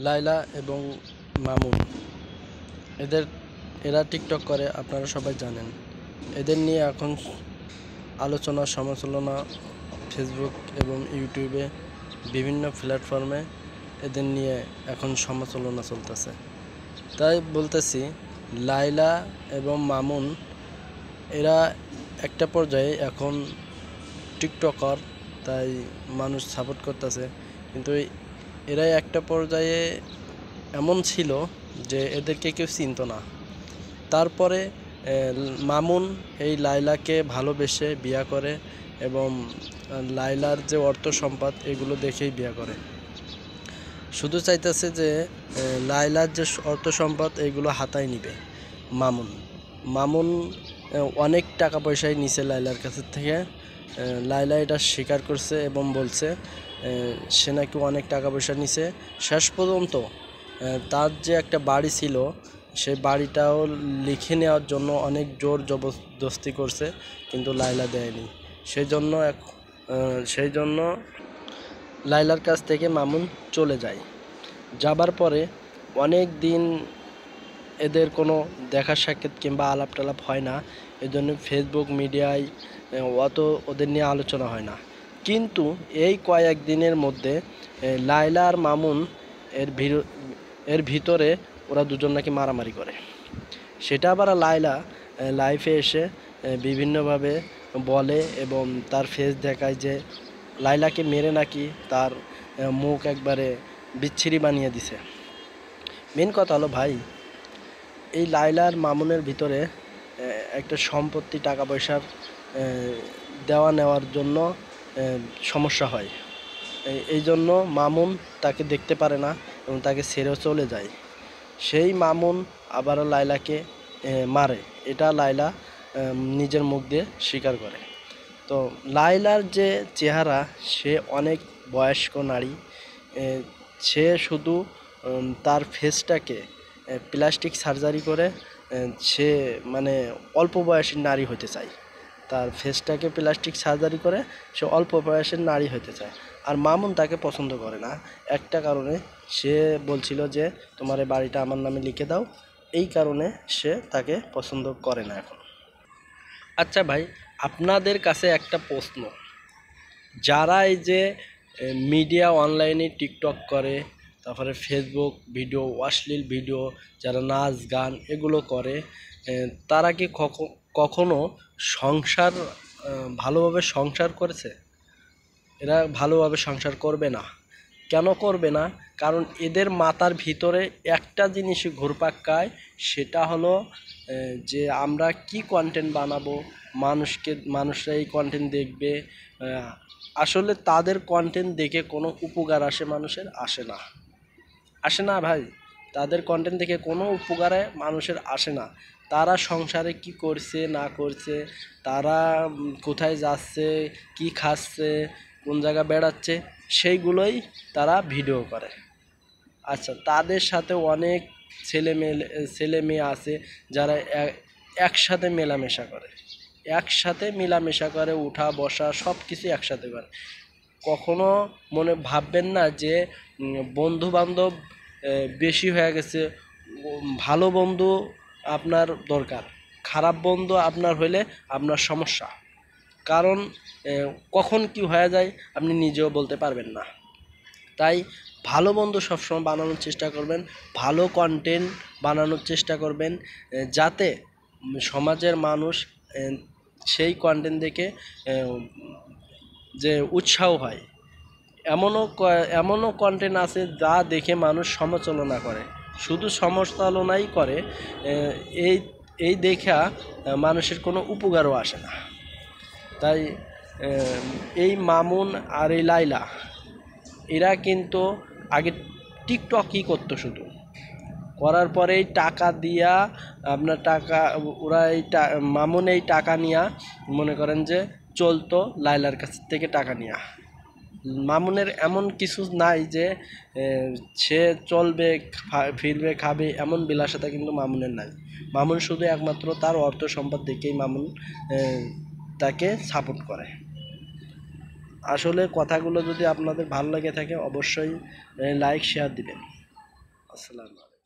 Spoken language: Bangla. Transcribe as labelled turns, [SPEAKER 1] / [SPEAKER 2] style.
[SPEAKER 1] লায়লা এবং মামুন এদের এরা টিকটক করে, আপনারা সবাই জানেন। এদের নিয়ে এখন আলোচনা সমালোচনা ফেসবুক এবং ইউটিউবে বিভিন্ন প্ল্যাটফর্মে এদের নিয়ে এখন সমালোচনা চলতেছে। তাই বলতেছি, লায়লা এবং মামুন এরা একটা পর্যায়ে এখন টিকটকার, তাই মানুষ সাপোর্ট করতেছে। কিন্তু এরাই একটা পর্যায়ে এমন ছিল যে এদেরকে কেউ চিনত না। তারপরে মামুন এই লায়লাকে ভালোবেসে বিয়ে করে এবং লায়লার যে অর্থ সম্পদ এগুলো দেখেই বিয়ে করে। শুধু চাইতেছে যে লায়লার যে অর্থ সম্পদ এগুলো হাতায় নিবে মামুন। মামুন অনেক টাকা পয়সায় নিছে লায়লার কাছ থেকে। লায়লা এটা স্বীকার করছে এবং বলছে সে নাকি অনেক টাকা পয়সা নিছে। শেষ পর্যন্ত তার যে একটা বাড়ি ছিল সেই বাড়িটাও লিখে নেওয়ার জন্য অনেক জোর জবরদস্তি করছে, কিন্তু লায়লা দেয়নি। সেই জন্য লায়লার কাছ থেকে মামুন চলে যায়। যাবার পরে অনেক দিন এদের কোনো দেখা সাক্ষাৎ কিংবা আলাপ টালাপ হয় না। এই জন্য ফেসবুক মিডিয়ায় অত ওদের নিয়ে আলোচনা হয় না। কিন্তু এই কয়েক দিনের মধ্যে লায়লা আর মামুন এর ভিতরে ওরা দুজন নাকি মারামারি করে। সেটা আবার লায়লা লাইফে এসে বিভিন্নভাবে বলে এবং তার ফেস দেখায় যে লায়লাকে মেরে নাকি তার মুখ একবারে বিচ্ছিরি বানিয়ে দিছে। মেন কথা হলো ভাই, এই লায়লা আর মামুনের ভিতরে একটা সম্পত্তি, টাকা পয়সার দেওয়া নেওয়ার জন্য সমস্যা হয়। এই জন্য মামুন তাকে দেখতে পারে না এবং তাকে ছেড়েও চলে যায়। সেই মামুন আবারও লায়লাকে মারে, এটা লায়লা নিজের মুখ দিয়ে স্বীকার করে। তো লায়লার যে চেহারা, সে অনেক বয়স্ক নারী। সে শুধু তার ফেসটাকে প্লাস্টিক সার্জারি করে সে মানে অল্প বয়সের নারী হতে চায়। তার ফেসটাকে প্লাস্টিক সার্জারি করে সে অল্প বয়সের নারী হতে চায়। আর মামুন তাকে পছন্দ করে না একটা কারণে, সে বলছিল যে তোমার এই বাড়িটা আমার নামে লিখে দাও। এই কারণে সে তাকে পছন্দ করে না এখন। আচ্ছা ভাই, আপনাদের কাছে একটা প্রশ্ন, যারা এই যে মিডিয়া অনলাইনে টিকটক করে, তারপরে ফেসবুক ভিডিও, অশ্লীল ভিডিও, যারা নাচ গান এগুলো করে, তারা কি কখনো সংসার ভালোভাবে সংসার করেছে? এরা ভালোভাবে সংসার করবে না। কেন করবে না? কারণ এদের মাথার ভিতরে একটা জিনিসই ঘুরপাক খায়, সেটা হলো যে আমরা কি কন্টেন্ট বানাবো, মানুষরা এই কন্টেন্ট দেখবে। আসলে তাদের কন্টেন্ট দেখে কোনো উপকার আসে মানুষের? আসে না ভাই। তাদের কন্টেন্ট দেখে কোনো উপকারে মানুষের আসে না। তারা সংসারে কি করছে না করছে, তারা কোথায় যাচ্ছে, কি খাচ্ছে, কোন জায়গা বেড়াচ্ছে, সেইগুলোই তারা ভিডিও করে। আচ্ছা, তাদের সাথে অনেক ছেলে মেয়ে আছে যারা একসাথে মেলামেশা করে, উঠা বসা সব কিছু একসাথে করে। কখনো মনে ভাববেন না যে বন্ধু বান্ধব বেশি হয়ে গেছে, ভালো বন্ধু আপনার দরকার। খারাপ বন্ধু আপনার হইলে আপনার সমস্যা। কারণ কখন কি হয়ে যায় আপনি নিজেও বলতে পারবেন না। তাই ভালো বন্ধু সবসময় বানানোর চেষ্টা করবেন, ভালো কন্টেন্ট বানানোর চেষ্টা করবেন, যাতে সমাজের মানুষ সেই কন্টেন্ট দেখে যে উৎসাহ হয়। এমনও কন্টেন্ট আছে যা দেখে মানুষ সমালোচনা করে, শুধু সমালোচনাই করে, এই এই দেখা মানুষের কোনো উপকারও আসে না। তাই এই মামুন আর এই লায়লা এরা কিন্তু আগে টিকটকই করতো, শুধু করার পরেই টাকা দিয়া আপনার টাকা ওরা মামুন এই টাকা নিয়া মনে করেন যে চলতো লায়লার কাছ থেকে টাকা নিয়া। মামুনের এমন কিছু নাই যে সে চলবে, ফিরবে, খাবে, এমন বিলাসিতা কিন্তু মামুনের নাই। মামুন শুধু একমাত্র তার অর্থ সম্পদ দেখেই মামুন তাকে সাপোর্ট করে। আসলে কথাগুলো যদি আপনাদের ভালো লেগে থাকে অবশ্যই লাইক শেয়ার দিবেন। আসসালামু আলাইকুম।